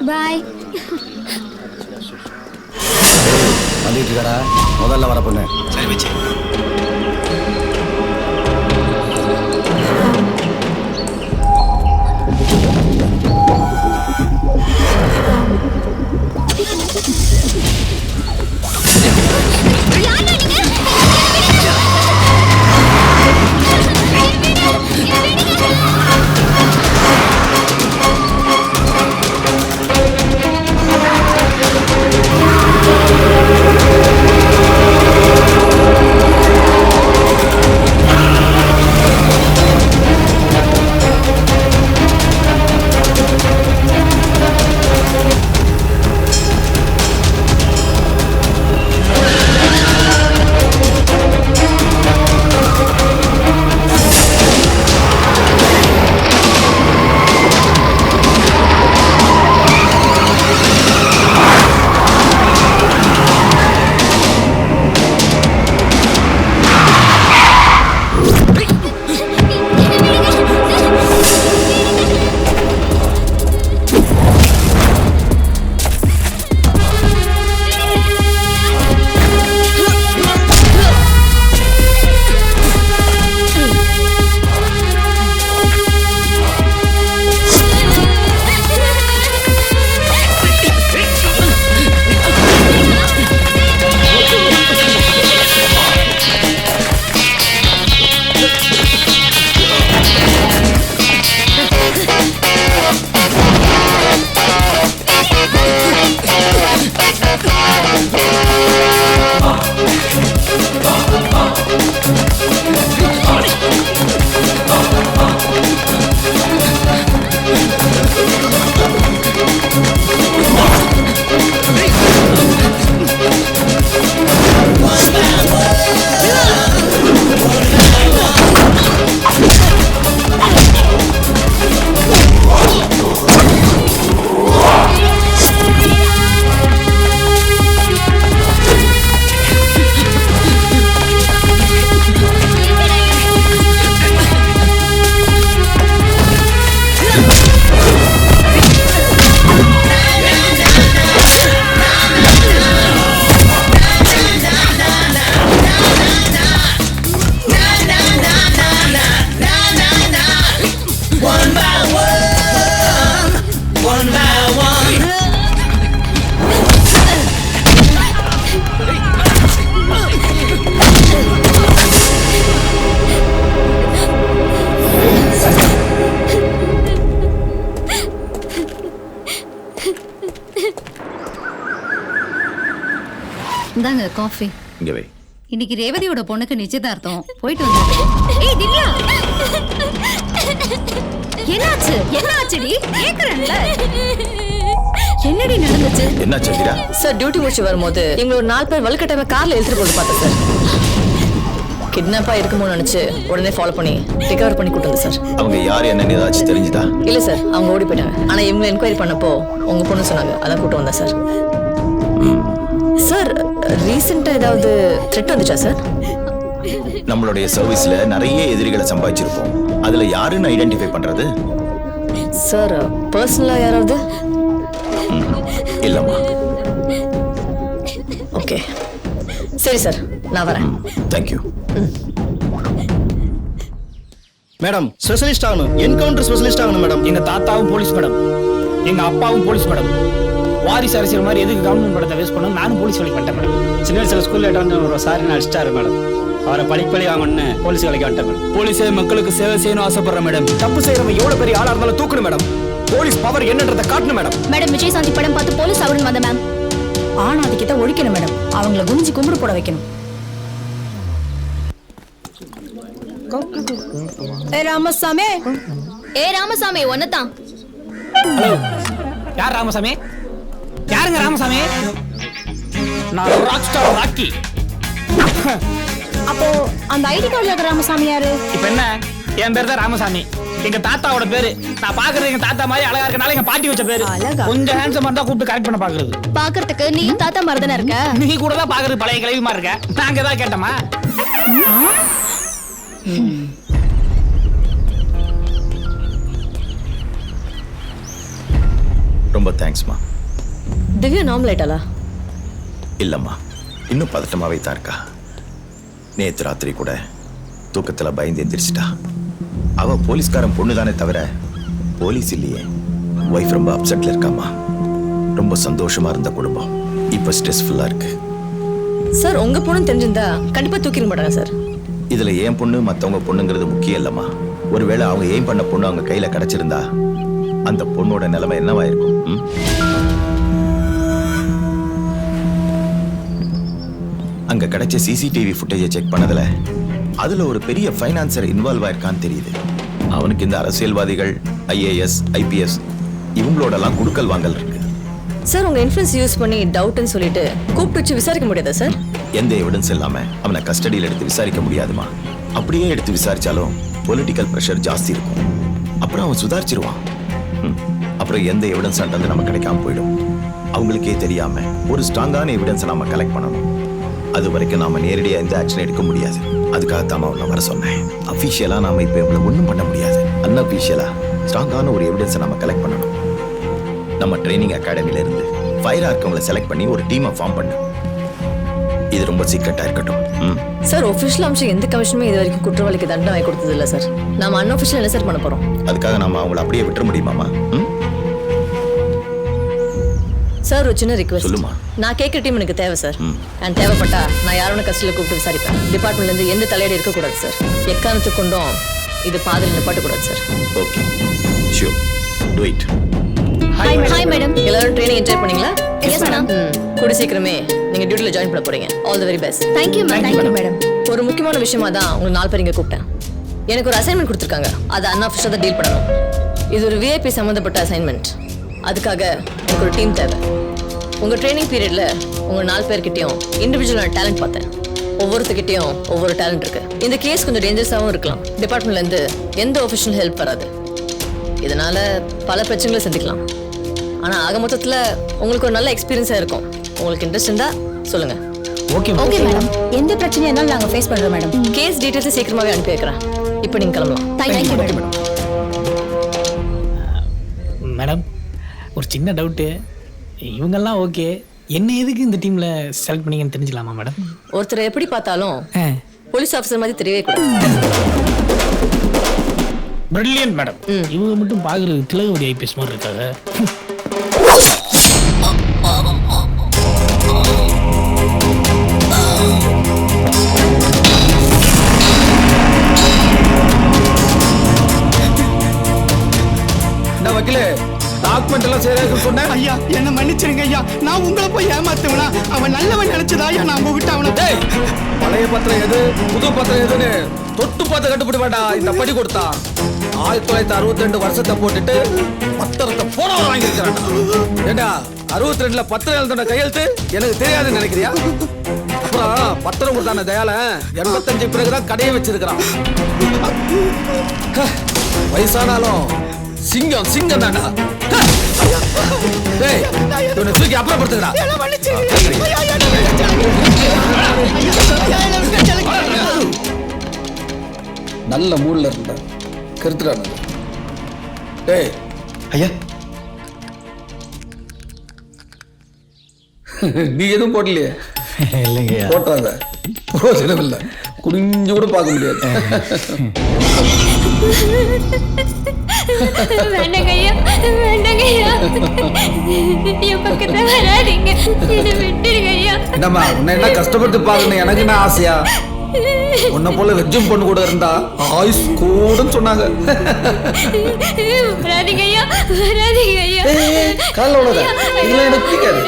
பாய். வந்துட்டு இருக்கடா, முதல்ல வர பொண்ணு. சரி வச்சு. இந்தாங்க காஃபி. இங்க வை. இன்னைக்கு ரேவதியோட பொண்ணுக்கு நிச்சயதார்த்தம். போயிட்டு வந்து. ஏய் திவ்யா. என்னாச்சு? என்னாச்சுடி? கேக்குறேன்ல. என்னடி நடந்துச்சு? என்னாச்சு வீரா? சார் டியூட்டி முடிச்சு வரும்போது எங்க ஒரு 4 பேர் வலுக்கட்டாம கார்ல எழுத்துட்டு போட்டு பார்த்தேன் சார். கிட்னாப்பா இருக்குமோன்னு நினைச்சு உடனே ஃபாலோ பண்ணி ரிகவர் பண்ணி கூட்டு வந்து சார். அவங்க யார் என்னன்னு ஏதாச்சும் தெரிஞ்சுதா? இல்ல சார், அவங்க ஓடி போயிட்டாங்க. ஆனா இவங்க என்கொயரி பண்ணப்போ உங்க பொண்ணு சொன்னாங்க, அதான் கூட்டு வந்தேன் சார். சார் ரீசெண்டா ஏதாவது த்ரெட் வந்துச்சா சார்? நம்மளுடைய சர்வீஸ்ல நிறைய எதிரிகளை சம்பாதிச்சிருப்போம். அதுல யாருன்னு ஐடென்டிஃபை பண்றது? சார் பர்சனலா யாராவது? இல்லம்மா. ஓகே சரி சார், நான் வரேன். தேங்க்யூ. மேடம் ஸ்பெஷலிஸ்ட் ஆகணும், என்கவுண்டர் ஸ்பெஷலிஸ்ட் ஆகணும் மேடம். எங்க தாத்தாவும் போலீஸ் மேடம், எங்க அப்பாவும் போலீஸ் மேடம். வாரிசு அரசியல் மாதிரி எதுக்கு கவர்மெண்ட் படத்தை வேஸ்ட் பண்ணணும்? நானும் போலீஸ் வேலைக்கு வந்துட்டேன் மேடம். சின்ன வயசுல ஸ்கூல்ல வந்து ஒரு சாரி அடிச்சிட்டாரு மேடம். அவரை பழி வாங்கணும்னு போலீஸ் வேலைக்கு வந்துட்டேன் மேடம். போலீஸே மக்களுக்கு சேவை செய்யணும் ஆசைப்படுறேன் மேடம். தப்பு செய்யறவங்க எவ்வளவு பெரிய ஆளா இருந்தாலும் தூக்கணும் மேடம். போலீஸ் பவர் என்னன்றதை காட்டணும் மேடம். மேடம் விஜயசாந்தி படம் பார்த்து போலீஸ் அவருன்னு வந்த மேம். ஆணாதிக்கத்தை ஒழிக்கணும் மேடம். அவங்கள குனிஞ்சு கும்பிடு போட வைக்கணும். ராமசாமி, ராமசாமி ஒன்னதான். ஹலோ, யார் ராமசாமி? யாருங்க ராமசாமி? நான் ராக் ஸ்டார் ராக்கி. அப்போ அந்த ஐடி கார்டுல இருக்கிற ராமசாமி யாரு? இப்ப என்ன, என் பேர் தான் ராமசாமி. எங்க தாத்தாவோட பேரு. நான் பாக்குறது எங்க தாத்தா மாதிரி அழகா இருக்கனால எங்க பாட்டி வச்ச பேரு. கொஞ்சம் ஹேண்ட்ஸமா இருந்தா கூப்பிட்டு கரெக்ட் பண்ண பாக்குறது. பாக்குறதுக்கு நீ தாத்தா மாதிரி தானே இருக்க. நீ கூட தான் பாக்குறது பழைய கிழவி மாதிரி இருக்க. நாங்க ஏதாவது கேட்டோமா? ரொம்ப தேங்க்ஸ்மா. திவ்யா நார்மல் ஆயிட்டாளா? இல்லம்மா, இன்னும் பதட்டமாவே தான் இருக்கா. நேத்து ராத்திரி கூட தூக்கத்துல பயந்து எந்திரிச்சிட்டா. அவ போலீஸ்காரன் பொண்ணு தானே தவிர போலீஸ் இல்லையே. ஒய்ஃப் ரொம்ப அப்செட்ல இருக்காமா. ரொம்ப சந்தோஷமா இருந்த குடும்பம் இப்ப ஸ்ட்ரெஸ்ஃபுல்லா இருக்கு. சார் உங்க பொண்ணு தெரிஞ்சிருந்தா கண்டிப்பா தூக்கிட மாட்டாங்க சார். இதுல ஏன் பொண்ணு மத்தவங்க பொண்ணுங்கிறது முக்கியம் இல்லம்மா. ஒருவேளை அவங்க ஏன் பண்ண பொண்ணு அவங்க கையில கிடைச்சிருந்தா அந்த பொண்ணோட நிலைமை என்னவா இருக்கும்? அங்க கிடைச்ச சிசிடிவி ஃபுட்டேஜை செக் பண்ணதுல அதுல ஒரு பெரிய ஃபைனான்சர் இன்வால்வ் ஆயிருக்கான்னு தெரியுது. அவனுக்கு இந்த அரசியல்வாதிகள், IAS, IPS இவங்களோடலாம் குடுக்கல் வாங்கல் இருக்கு. சார் உங்க இன்ஃப்ளூயன்ஸ் யூஸ் பண்ணி டவுட்னு சொல்லிட்டு கூப்பிட்டு வச்சு விசாரிக்க முடியாதா சார்? எந்த எவிடன்ஸ் இல்லாம அவனை கஸ்டடியில் எடுத்து விசாரிக்க முடியாதுமா. அப்படியே எடுத்து விசாரிச்சாலும் பொலிட்டிக்கல் பிரஷர் ஜாஸ்தி இருக்கும். அப்புறம் அவன் சுதாரிச்சிருவான். அப்புறம் எந்த எவிடன்ஸ் ஆனது நம்ம கிடைக்காம போயிடும். அவங்களுக்கே தெரியாம ஒரு ஸ்ட்ராங்கான எவிடன்ஸை நாம கலெக்ட் பண்ணணும். அது வரைக்கும் நாம நேரடியா எந்த ஆக்ஷன் எடுக்க முடியாது. அதுக்காகத்தான் அவனை வர சொன்னேன். அஃபிஷியலா நாம இப்ப இவங்களை ஒன்றும் பண்ண முடியாது. அன்அஃபிஷியலா ஸ்ட்ராங்கான ஒரு எவிடன்ஸை நம்ம கலெக்ட் பண்ணணும். நம்ம ட்ரைனிங் அகாடமில இருந்து ஃபயரா இருக்கவங்களை செலக்ட் பண்ணி ஒரு டீமை ஃபார்ம் பண்ணு. இது ரொம்ப சீக்கிரட்டா இருக்கட்டும். சார் ஒபிஷியல் அம்சம் எந்த கமிஷனுமே இது வரைக்கும் குற்றவாளிக்கு தண்டனை வாங்கி கொடுத்தது இல்ல சார். நாம அன்அஃபிஷியல் என்ன சார் பண்ண போறோம்? அதுக்காக நாம அவங்கள அப்படியே விட்டுற முடியுமாமா? சார் ஒரு சின்ன ரிக்வெஸ்ட். சொல்லுமா. நான் கேட்குற டீம் எனக்கு தேவை சார். அண்ட் தேவைப்பட்டா நான் யாரோட கஸ்டடியில் கூப்பிட்டு விசாரிப்பேன். டிபார்ட்மெண்ட்ல இருந்து எந்த தலையீடு இருக்கக்கூடாது சார். எக்காரணத்துக்கு கொண்டும் இது பாதியில் நிப்பாட்டக்கூடாது sir. Okay, sure, do it. Hi madam. எல்லாரும் ட்ரைனிங் என்ஜாய் பண்ணீங்களா? Yes madam. கூடி சீக்கிரமே நீங்க டியூட்டில ஜாயின் பண்ண போறீங்க. All the very best. Thank you madam. ஒரு முக்கியமான விஷயமா தான் உங்களுக்கு 4 பேர் இங்க கூப்பிட்டேன். எனக்கு ஒரு அசைன்மெண்ட் கொடுத்துருக்காங்க. அதை அன்அஃபிஷியலா தான் டீல் பண்ணணும். இது ஒரு விஐபி சம்பந்தப்பட்ட அசைன்மெண்ட். அதுக்காக எனக்கு ஒரு டீம் தேவை. உங்க ட்ரைனிங் பீரியட்ல உங்க 4 பேர்கிட்டயும் இண்டிவிஜுவலான டேலண்ட் பார்த்தேன். ஒவ்வொருத்தர்கிட்டயும் ஒவ்வொரு டேலண்ட் இருக்கு. இந்த கேஸ் கொஞ்சம் டேஞ்சரஸாகவும் இருக்கலாம். டிபார்ட்மெண்ட்ல இருந்து எந்த ஒஃபிஷியல் ஹெல்ப் வராது. இதனால பல பிரச்சனைகளை சந்திக்கலாம். ஆனா ஆக மொத்தத்துல உங்களுக்கு ஒரு நல்ல எக்ஸ்பீரியன்ஸா இருக்கும். உங்களுக்கு இன்ட்ரெஸ்ட் இருந்தா சொல்லுங்க. Okay okay madam. எந்த பிரச்சனையா இருந்தாலும் நாங்க ஃபேஸ் பண்றோம் மேடம். கேஸ் டீடைல்ஸ் சீக்கிரமாவே அனுப்பி வைக்கிறேன். இப்போ நீங்க கிளம்பலாம். Thank you madam. மேடம், ஒரு சின்ன டவுட்டு. இவங்கெல்லாம் ஓகே, என்ன எதுக்கு இந்த டீம்ல செலக்ட் பண்ணீங்கன்னு தெரிஞ்சுக்கலாமா மேடம்? ஒருத்தரை எப்படி பார்த்தாலும் போலீஸ் ஆஃபீஸர் மாதிரி தெரியவே கூடாது. Brilliant madam. இவங்க மட்டும் பாக்குறது திலகவதி IPS மாதிரி இருக்காங்க. வக்கீலே, டாக்குமெண்ட் எல்லாம் சரியா சொன்னேன். ஐயா என்ன மன்னிச்சிருங்க ஐயா. நான் உங்களை போய் ஏமாத்துவனா? அவன் நல்லவன் நினைச்சதா ஐயா நான் உங்ககிட்ட அவனை. பழைய பத்திரம் எது புது பத்திரம் எதுன்னு தொட்டு பார்த்து கட்டுப்பட வேண்டாம். இந்த படி கொடுத்தா 1962 வருஷத்தை போட்டுட்டு பத்திரத்தை போன வாங்கியிருக்கிறான். ஏண்டா 62ல பத்திரம் எழுதின கையெழுத்து எனக்கு தெரியாதுன்னு நினைக்கிறியா? அப்புறம் பத்திரம் கொடுத்தான தயால 85 பிறகுதான் கடையை வச்சிருக்கிறான். வயசானாலும் சிங்கம் சிங்கம் தாண்டா. டேய், இவனை தூக்கி அப்புறப்படுத்துடா. நல்ல மூட்ல இருந்த கருத்துறான். டேய் ஐயா நீ எதுவும் போடலையே? இல்லைங்க. போட்டாத, பிரோஜனம் இல்லை. குனிஞ்சு கூட பார்க்க முடியாது. வேண்டாங்க ஐயா, வேண்டாங்க ஐயா, என் பக்கத்துல வராதீங்க, என்னை விட்டுருங்க ஐயா. என்னம்மா, உன்னை என்ன கஷ்டப்பட்டு பார்க்கணும் எனக்கு என்ன ஆசையா? உன்னை போல வெஜ்ஜும் பொண்ணு கூட இருந்தா ஆயுஸ் கூடன்னு சொன்னாங்க. வராதீங்க ஐயா, வராதீங்க ஐயா. காலைல உள்ளதா இதெல்லாம் எனக்கு பிடிக்காது.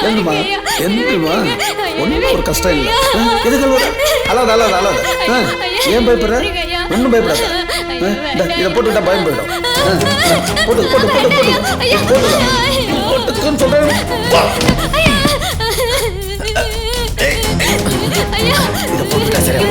என்னம்மா என்னம்மா, ஒன்றும் ஒரு கஷ்டம் இல்லை. எதுக்கு அல்லாத அல்லாத அல்லாத ஏன் பயப்படுற? ஒன்றும் பயப்படாத. இதை போட்டுக்கிட்டா பயம் போயிடும். போட்டு போட்டு போட்டு போட்டு போட்டுக்குன்னு சொல்றேன். இதை போட்டுட்டா சரியா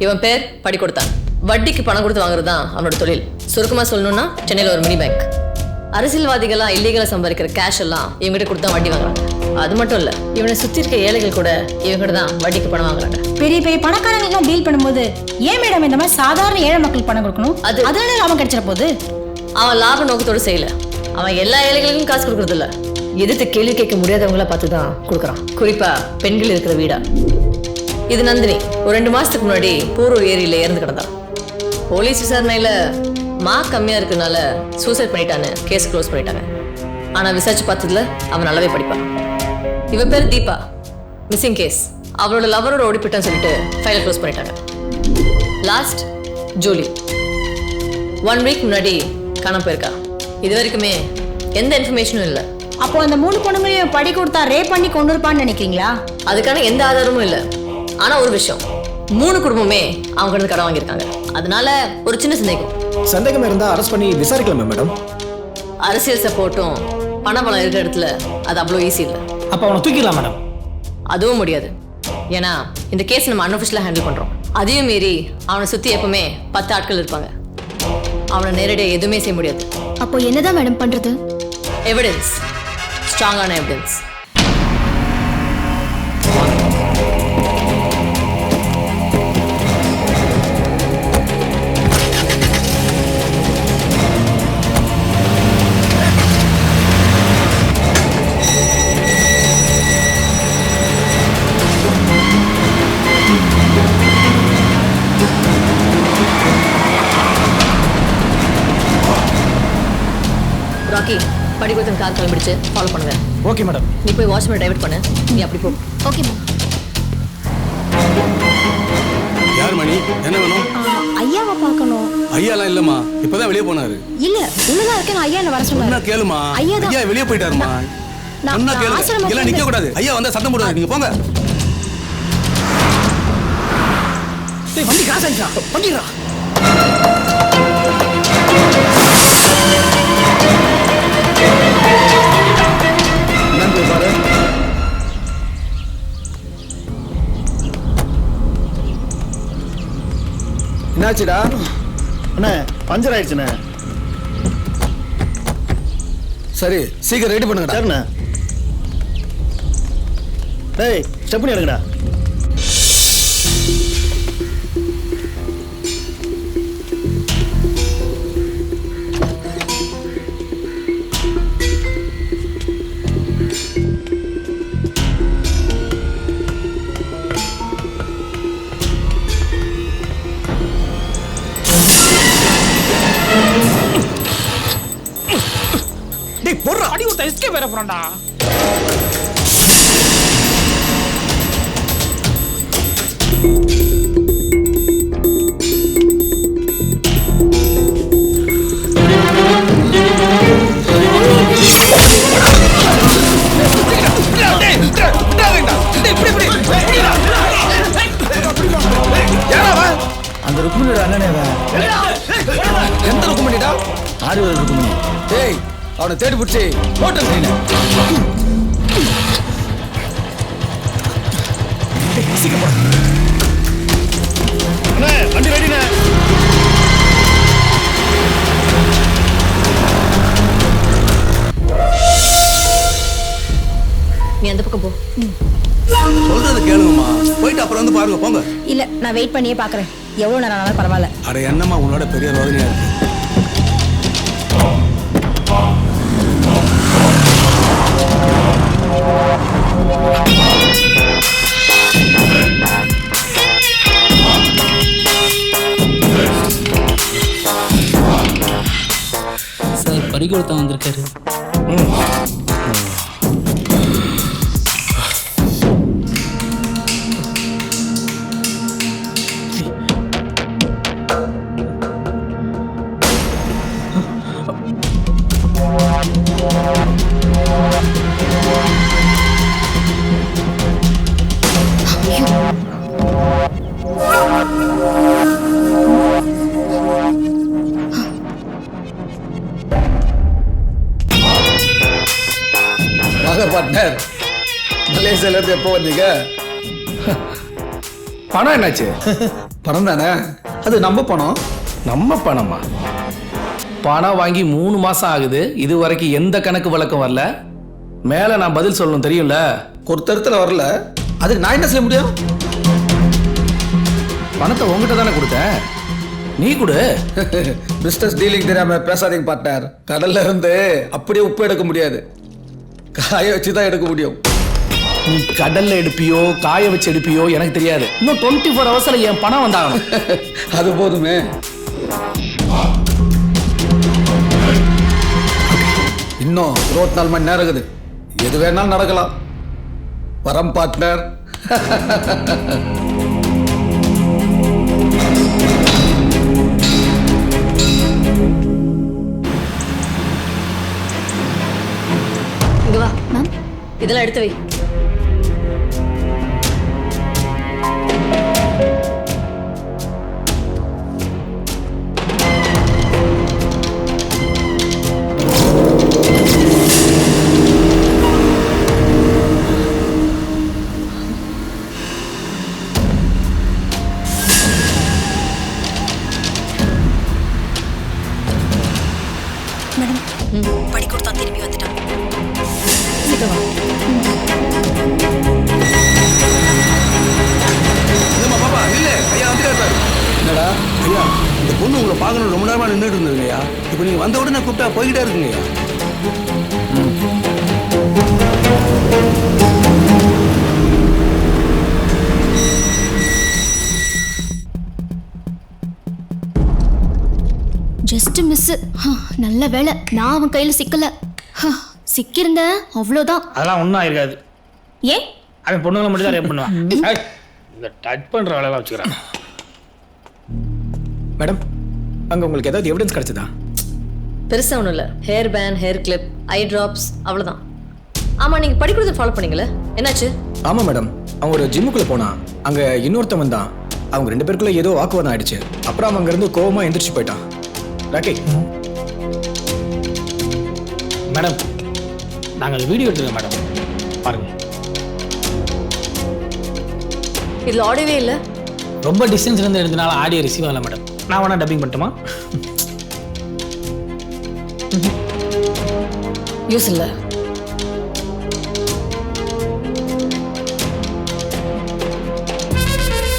இவன் பேர் படி கொடுத்தான். வட்டிக்கு பணம் கொடுத்து வாங்குறது தான் அவனோட தொழில். சுருக்கமா சொல்லணும்னா சென்னையில் ஒரு மினி பேங்க். அரசியல்வாதிகள்லாம் இல்லீகலா சம்பாதிக்கிற கேஷ் எல்லாம் இவங்ககிட்ட கொடுத்து தான் வட்டி வாங்குறாங்க. அது மட்டும் இல்ல, இவனை சுத்தி இருக்க ஏழைகள் கூட இவங்ககிட்ட தான் வட்டிக்கு பணம் வாங்குறாங்க. பெரிய பெரிய பணக்காரங்களுக்கு டீல் பண்ணும்போது ஏன் மேடம் இந்த மாதிரி சாதாரண ஏழை மக்களுக்கு பணம் கொடுக்கணும்? அதனால லாபம் கிடைச்சிட போகுது. அவன் லாப நோக்கத்தோடு செய்யல. அவன் எல்லா ஏழைகளுக்கும் காசு கொடுக்கறது இல்ல, எதிர்த்து கேள்வி கேட்க முடியாதவங்கள பார்த்து தான் கொடுக்குறான். குறிப்பா பெண்கள் இருக்கிற வீடா. இது நந்தினி. ஒரு 2 மாசத்துக்கு முன்னாடி போரூர் ஏரியில இறந்து கிடந்தான். போலீஸ் விசாரணையில மார்க் கம்மியா இருக்கனால சூசைட் பண்ணிட்டான்னு கேஸ் க்ளோஸ் பண்ணிட்டாங்க. ஆனா விசாரிச்சு பார்த்ததுல அவன் நல்லாவே படிப்பான். இவ பேர் தீபா. Missing case. அவளோட லவரோட ஓடிப்பிட்டான்னு சொல்லிட்டு ஃபைலை க்ளோஸ் பண்ணிட்டாங்க. லாஸ்ட் ஜூலி 1 வீக் முன்னாடி காணாம போயிருக்கா. இது வரைக்குமே எந்த இன்ஃபர்மேஷனும் இல்லை. அப்போ அந்த 3 பொண்ணுங்களையும் படி கொடுத்தா ரேப் பண்ணி கொண்டு இருப்பான்னு நினைக்கிறீங்களா? அதுக்கான எந்த ஆதாரமும் இல்லை. ஆனா ஒரு விஷயம், 3 குடும்பமே அவங்க கிட்ட கடன் வாங்கியிருக்காங்க. அதனால ஒரு சின்ன சந்தேகம் இருந்தா அரெஸ்ட் பண்ணி விசாரிக்கலாமா மேடம்? அரசியல் சப்போர்ட்டும் பணபலம் இருக்கிற இடத்துல அது அவ்வளோ ஈஸி இல்லை. அப்போ அவனை தூக்கிடலாம் மேடம். அதுவும் முடியாது. ஏன்னா இந்த கேஸ் நம்ம அன்அஃபிஷியலாக ஹேண்டில் பண்றோம். அதையும் மீறி அவனை சுத்தி எப்பவுமே 10 ஆட்கள் இருப்பாங்க. அவனை நேரடியாக எதுவுமே செய்ய முடியாது. அப்போ என்னதான் மேடம் பண்றது? எவிடன்ஸ், ஸ்ட்ராங்கான எவிடன்ஸ். ராக்கி, படிக்கொத்தன் கார் கிளம்பிடுச்சு, ஃபாலோ பண்ணுங்க. Okay madam. நீ போய் வாட்ச்மேன் டைவர்ட் பண்ணு. நீ அப்படி போ. Okay ma'am. யார் மணி? என்ன வேணும்? ஐயாவை பார்க்கணும். ஐயாலாம் இல்லம்மா, இப்பதான் வெளியே போனாரு. இல்ல உள்ளதா இருக்கேன். ஐயா என்ன வர சொன்னாரு? என்ன கேளுமா? ஐயா தான். ஐயா வெளியே போயிட்டாருமா. என்ன கேளு? எல்லாம் நிக்க கூடாது. ஐயா வந்தா சத்தம் போடுவாரு. நீங்க போங்க. டேய் வண்டி காசு ஆயிடுச்சா? பண்ணிடுறா. என்னாச்சுடா? அண்ணே பஞ்சர் ஆயிடுச்சுண்ணே. சரி சீக்கிரம் ரெடி பண்ணுங்கடா. சரிண்ணே. டேய் ஸ்டெப்னி எடுங்கடா. போடுறா. அடி ஒரு எஸ்கேப் வேற போறான்டா. அந்த ருக்குமணியோட அண்ணனே. எந்த ருக்குமணிடா? ஆறுவது ருக்குமணி. டேய் அவனை தேடி பிடிச்சி ஹோட்டல் செய்யணும். அண்ணே வண்டி ரெடிண்ணே. நீ அந்த பக்கம் போ. சொல்றது கேளுங்கம்மா. போயிட்டு அப்புறம் வந்து பாருங்க. போங்க. இல்ல நான் வெயிட் பண்ணியே பாக்குறேன். எவ்வளவு நேரம் ஆனாலும் பரவாயில்ல. அட என்னம்மா உன்னோட பெரிய ரோதனையா இருக்கு. சார் பறிகொடுத்தா வந்திருக்காரு. பார்ட்னர், மலேசியால இருந்து எப்போ வந்தீங்க? பணம் என்னாச்சு? பணம் தானே, அது நம்ம பணம். நம்ம பணமா? பணம் வாங்கி 3 மாசம் ஆகுது, இது வரைக்கும் எந்த கணக்கு வழக்கம் வரல. மேல நான் பதில் சொல்லணும் தெரியும்ல. ஒருத்தரத்துல வரல, அதுக்கு நான் என்ன செய்ய முடியும்? பணத்தை உங்ககிட்ட தானே கொடுத்தேன், நீ கொடு. பிசினஸ் டீலிங் தெரியாம பேசாதீங்க பார்ட்னர். கடல்ல இருந்து அப்படியே உப்பு எடுக்க முடியாது, காய வச்சு தான் எடுக்க முடியும். நீ கடல்ல எடுப்பியோ காய வச்சு எடுப்பியோ எனக்கு தெரியாது. இன்னும் 24 ஹவர்ஸ்ல என் பணம் வந்தாகணும். அது போதுமே. இன்னும் 24 மணி நேரம் இருக்குது, எது வேணாலும் நடக்கலாம். வரம் பார்ட்னர். இங்க வா மேம், இதெல்லாம் எடுத்து வை. படி கொடுத்தா திரும்பி வந்துட்டான். என்னடா ஐயா, இந்த பொண்ணு உங்களை பார்க்கணும் ரொம்ப நேரமா நின்றுட்டு இருந்ததுங்கய்யா. இப்போ நீங்க வந்த உடனே கூப்பிட்டா போய்கிட்டே இருக்குங்கய்யா. Just miss. நல்ல வேலை நான் அவன் கையில சிக்கல. சிக்கியிருந்தேன் அவ்வளோதான். அதெல்லாம் ஒன்றும் ஆயிருக்காது. ஏன்? அவன் பொண்ணுங்களை மட்டும் தான் ரேப் பண்ணுவான். இந்த டச் பண்ற வேலையெல்லாம் வச்சுக்கிறான். மேடம், அங்க உங்களுக்கு ஏதாவது எவிடன்ஸ் கிடைச்சதா? பெருசா ஒன்றும் இல்லை. ஹேர் பேண்ட், ஹேர் கிளிப், ஐ ட்ராப்ஸ், அவ்வளோதான். ஆமா, நீங்க படி கொடுத்து ஃபாலோ பண்ணீங்களே, என்னாச்சு? ஆமா மேடம், அவன் ஒரு ஜிம்முக்குள்ள போனா அங்க இன்னொருத்தவன் தான். அவங்க 2 பேருக்குள்ள ஏதோ வாக்குவாதம் ஆயிடுச்சு. அப்புறம் அவன் அங்க இருந்து கோவமா எந்திரிச்சு போயிட்டான். ராக்கி மேடம், நாங்கள் வீடியோ எடுத்துருக்கோம் மேடம், பாருங்க. இதுல ஆடியோவே இல்லை. ரொம்ப டிஸ்டன்ஸ்ல இருந்து எடுத்தனால ஆடியோ ரிசீவ் ஆகல மேடம். நான் வேணா டப்பிங் பண்ணட்டுமா? யூஸ் இல்லை.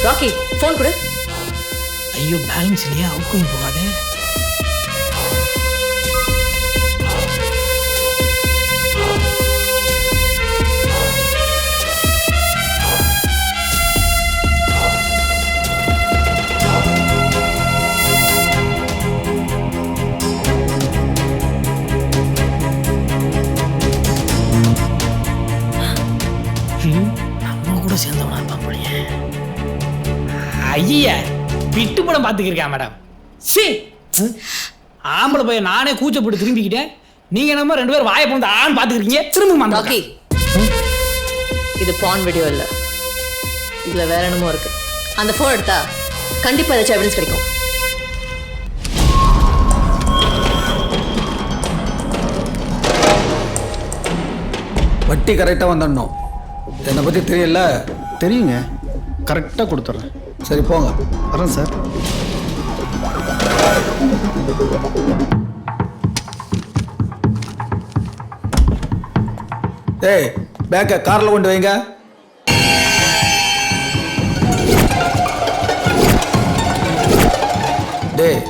ராக்கி, ஃபோன் கொடு. ஐயோ, பேலன்ஸ் இல்லையா? அவுக்கும் போகாது. நம்ம கூட சேர்ந்தவனா இருப்பான் போலயே. ஐயா, விட்டு படம் பார்த்துக்கிருக்கேன் மேடம். சி, ஆம்பளை பையன் நானே கூச்சப்பட்டு திரும்பிக்கிட்டேன். நீங்க என்னமோ 2 பேரும் வாயை போந்து ஆன்னு பார்த்துக்கிறீங்க. திரும்ப ராக்கி, இது பான் வீடியோ இல்லை, இதுல வேற என்னமோ இருக்கு. அந்த ஃபோன் எடுத்தா கண்டிப்பா ஏதாச்சும் எவிடன்ஸ் கிடைக்கும். வட்டி கரெக்டாக வந்துடணும். என்னை பற்றி தெரியல. தெரியுங்க, கரெக்டாக கொடுத்துட்றேன். சரி போங்க. வரேன் சார். ஏய், பேக்கை காரில் கொண்டு வைங்க. டேய்,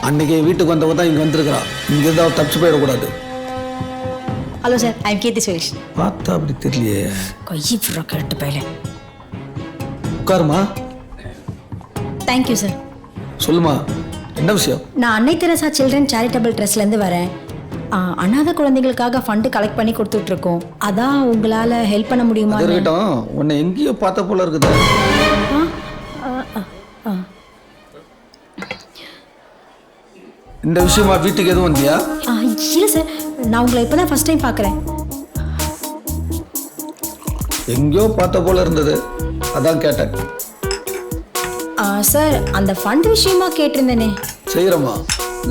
அன்னைக்கு வீட்டுக்கு வந்தவங்க தான் இங்கே வந்திருக்கிறான். இங்கேருந்து அவன் தப்பிச்சு போயிடக்கூடாது. Hello sir, I am Keerthy Suresh. பார்த்தா அப்படி தெரியலையே. கொய்யி புறா கரெக்ட் பையல. உட்காருமா. Thank you sir. சொல்லுமா, என்ன விஷயம்? நான் அன்னை தெரசா சில்ட்ரன் சேரிட்டபிள் ட்ரஸ்ட்லேருந்து வரேன். அனாதை குழந்தைகளுக்காக ஃபண்டு கலெக்ட் பண்ணி கொடுத்துட்டு இருக்கோம். அதான் உங்களால் ஹெல்ப் பண்ண முடியுமா? இருக்கட்டும், உன்னை எங்கேயோ பார்த்த போல இருக்குது. இந்த விஷயமா வீட்டுக்கு எதுவும் வந்தியா? இல்லை சார், நான் உங்களை இப்போ தான் ஃபர்ஸ்ட் டைம் பார்க்குறேன். எங்கேயோ பார்த்த போல இருந்தது, அதான் கேட்டேன். சார், அந்த ஃபண்ட் விஷயமா கேட்டிருந்தேனே. செய்கிறோமா,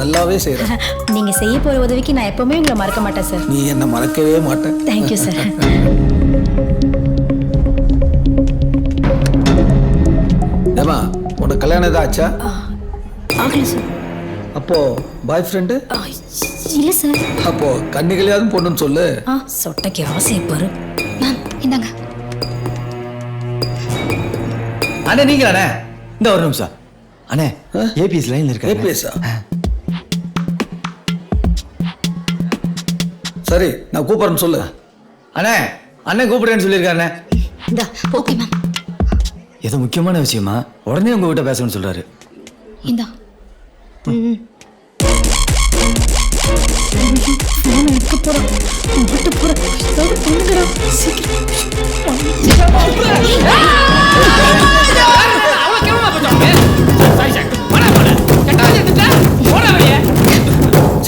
நல்லாவே செய்கிறேன். நீங்கள் செய்ய போகிற உதவிக்கு நான் எப்போவுமே உங்களை மறக்க மாட்டேன் சார். நீ என்னை மறக்கவே மாட்டேன். Thank you sir. ஏமா, கல்யாணம் ஏதா ஆச்சா? ஆகல சார். அப்போ பாய் ஃப்ரெண்டு? இல்லை சார். அப்போ கன்னிகளையாவது பொண்ணுன்னு சொல்லு. சொட்டைக்கு ஆசையை பாரு. மேம் இந்தாங்க. அண்ணே நீங்களாண்ணே? இந்த ஒரு நிமிஷம் அண்ணே. ஏபிஎஸ் லைன்ல இருக்க. ஏபிஎஸ்ஸா? சரி நான் கூப்பிடுறேன்னு சொல்லு. அண்ணே அண்ணன் கூப்பிடுறேன்னு சொல்லியிருக்காருண்ணே. இந்தா. Okay ma'am. ஏதோ முக்கியமான விஷயமா உடனே உங்ககிட்ட பேசணும்னு சொல்றாரு. இந்தா.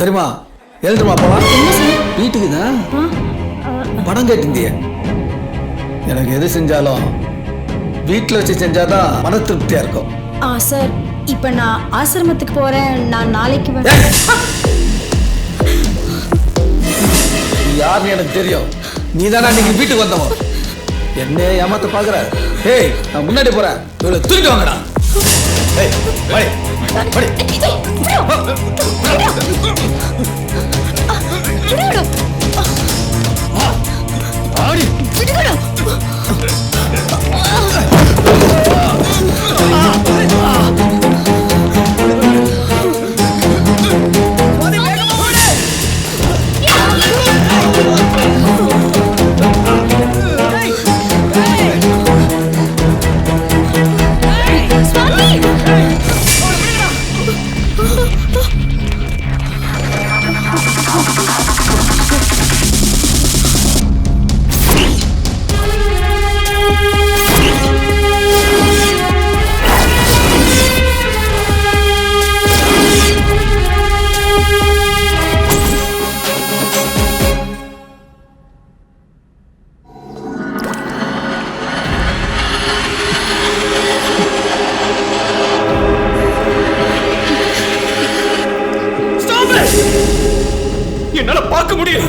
சரிம்மா எழுதுமா போலாம். வீட்டுக்கு தான் படம் கேட்டிருந்தியே. எனக்கு எது செஞ்சாலும் வீட்டில் வச்சு செஞ்சாதான் மன திருப்தியா இருக்கும். சார் இப்போ நான் ஆசிரமத்துக்கு போறேன். நான் நாளைக்கு வரேன். யாருன்னு எனக்கு தெரியும். நீ தானே நீங்க வீட்டுக்கு வந்தவன். என்ன ஏமாத்த பாக்குற? ஏய் நான் முன்னாடி போறேன். இவ்வளவு தூக்கிட்டு வாங்கடா. ஏய் வாடி வாடி. ஆடி. என்னால பார்க்க முடியும்.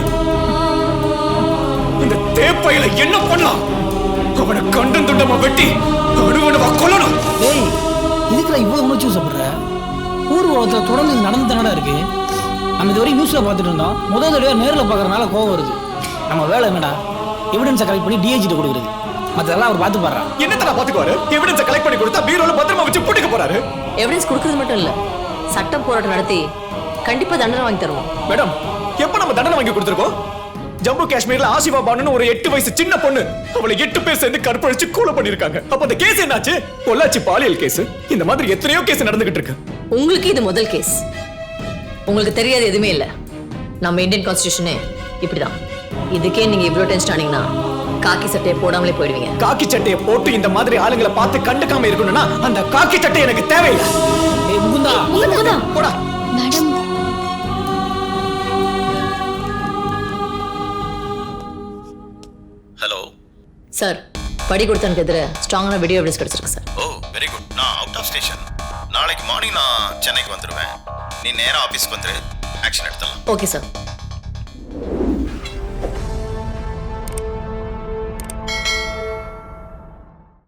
இந்த தேப்பையில என்ன பண்ணலாம்? அவனை கண்டன் துண்டமா வெட்டி அணுவணுவா கொல்லணும். ஏய் இதுக்குற இவ்வளவு உணர்ச்சி சாப்பிடுற? ஊர் உலகத்துல தொடர்ந்து இது நடந்து தானடா இருக்கு. நம்ம இதுவரை நியூஸ்ல பார்த்துட்டு இருந்தோம். முதல் தடவை நேரில் பார்க்கறதுனால கோவம் வருது. நம்ம வேலை என்னடா? எவிடன்ஸை கலெக்ட் பண்ணி டிஐஜிட்ட கொடுக்குறது. மற்றதெல்லாம் அவர் பார்த்து பாடுறான். என்னத்தடா பார்த்துக்குவாரு? எவிடன்ஸை கலெக்ட் பண்ணி கொடுத்தா பீரோல பத்திரமா வச்சு பூட்டிக்க போறாரு. எவிடன்ஸ் கொடுக்கறது மட்டும் இல்ல, சட்டம் போராட்டம் நடத்தி கண்டிப்பா தண்டனை வாங்கி தருவோம். மேடம் எப்ப நம்ம தண்டனை வாங்கி கொடுத்திருக்கோம்? ஜம்மு காஷ்மீர்ல ஆசிவா பானுன்னு ஒரு 8 வயசு சின்ன பொண்ணு, அவளை 8 பேர் சேர்ந்து கற்பழிச்சு கொலை பண்ணிருக்காங்க. அப்ப அந்த கேஸ் என்னாச்சு? பொள்ளாச்சி பாலியல் கேஸ். இந்த மாதிரி எத்தனையோ கேஸ் நடந்துகிட்டு இருக்கு. உங்களுக்கு இது முதல் கேஸ். உங்களுக்கு தெரியாது எதுவுமே இல்ல. நம்ம இந்தியன் கான்ஸ்டிடியூஷனே இப்படிதான். இதுக்கே நீங்க இவ்வளவு டென்ஷன் ஆனீங்கன்னா காக்கி சட்டையை போடாமலே போயிடுவீங்க. காக்கி சட்டையை போட்டு இந்த மாதிரி ஆளுங்களை பார்த்து கண்டுக்காம இருக்கணும்னா அந்த காக்கி சட்டை எனக்கு தேவையில்லை. ஏய் முகுந்தா, முகுந்தா போடா. மேடம் ஹலோ சார், படி கொடுத்தனுக்கு எதிர ஸ்ட்ராங்கான வீடியோ எவிடன்ஸ் கிடைச்சிருக்கு சார். ஓ வெரி குட். நான் அவுட் ஆஃப் ஸ்டேஷன். நாளைக்கு மார்னிங் நான் சென்னைக்கு வந்துடுவேன். நீ நேரா ஆபீஸ்க்கு வந்துரு. ஆக்ஷன் எடுத்துடலாம். Okay sir.